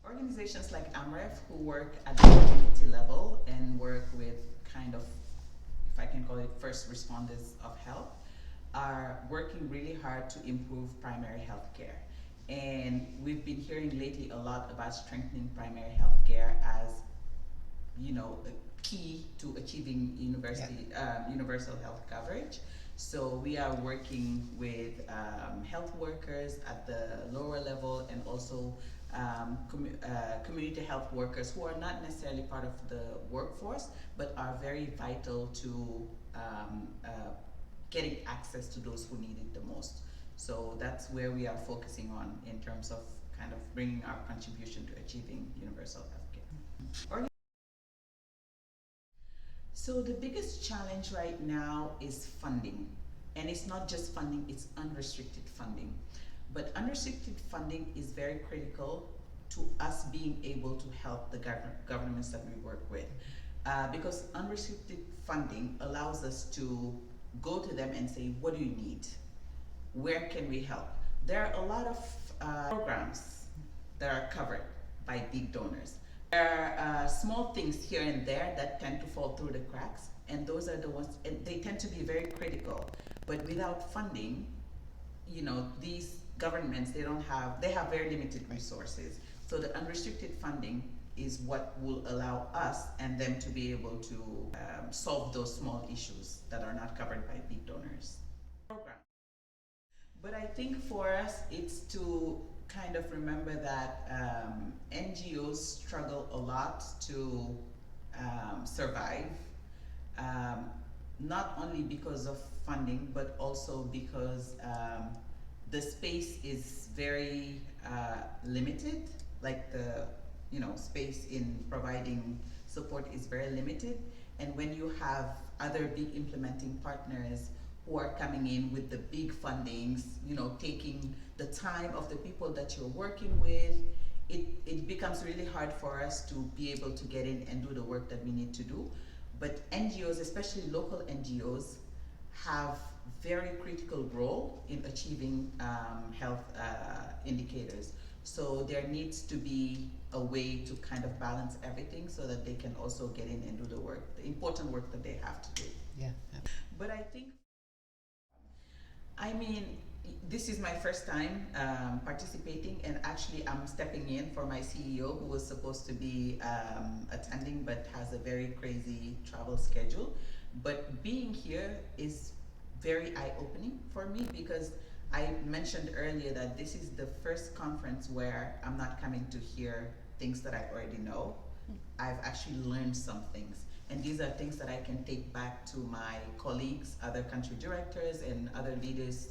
Organizations like Amref, who work at the community level and work with kind of, if I can call it, first responders of health, are working really hard to improve primary health care. And we've been hearing lately a lot about strengthening primary health care as, a key to achieving universal health coverage. So we are working with health workers at the lower level, and also community health workers who are not necessarily part of the workforce, but are very vital to getting access to those who need it the most. So that's where we are focusing on in terms of kind of bringing our contribution to achieving universal healthcare. So the biggest challenge right now is funding. And it's not just funding, it's unrestricted funding. But unrestricted funding is very critical to us being able to help the governments that we work with. Because unrestricted funding allows us to go to them and say, what do you need? Where can we help? There are a lot of programs that are covered by big donors. There are small things here and there that tend to fall through the cracks, and those are the ones, and they tend to be very critical. But without funding, these governments, they have very limited resources. So the unrestricted funding is what will allow us and them to be able to solve those small issues that are not covered by big donors. But I think for us, it's to kind of remember that NGOs struggle a lot to survive, not only because of funding, but also because the space is very limited. Like the space in providing support is very limited, and when you have other big implementing partners who are coming in with the big fundings, taking the time of the people that you're working with, it becomes really hard for us to be able to get in and do the work that we need to do. But NGOs, especially local NGOs, have very critical role in achieving health indicators. So there needs to be a way to kind of balance everything so that they can also get in and do the work, the important work that they have to do. Yeah. But this is my first time participating, and actually I'm stepping in for my CEO, who was supposed to be attending but has a very crazy travel schedule. But being here is very eye-opening for me, because I mentioned earlier that this is the first conference where I'm not coming to hear things that I already know. I've actually learned some things. And these are things that I can take back to my colleagues, other country directors, and other leaders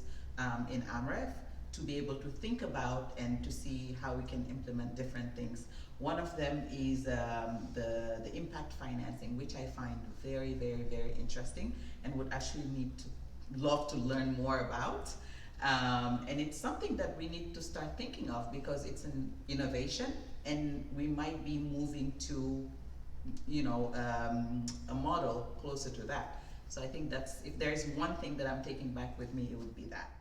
in Amref, to be able to think about and to see how we can implement different things. One of them is the impact financing, which I find very, very, very interesting, and would actually love to learn more about. And it's something that we need to start thinking of, because it's an innovation, and we might be moving to a model closer to that. So I think if there's one thing that I'm taking back with me, it would be that.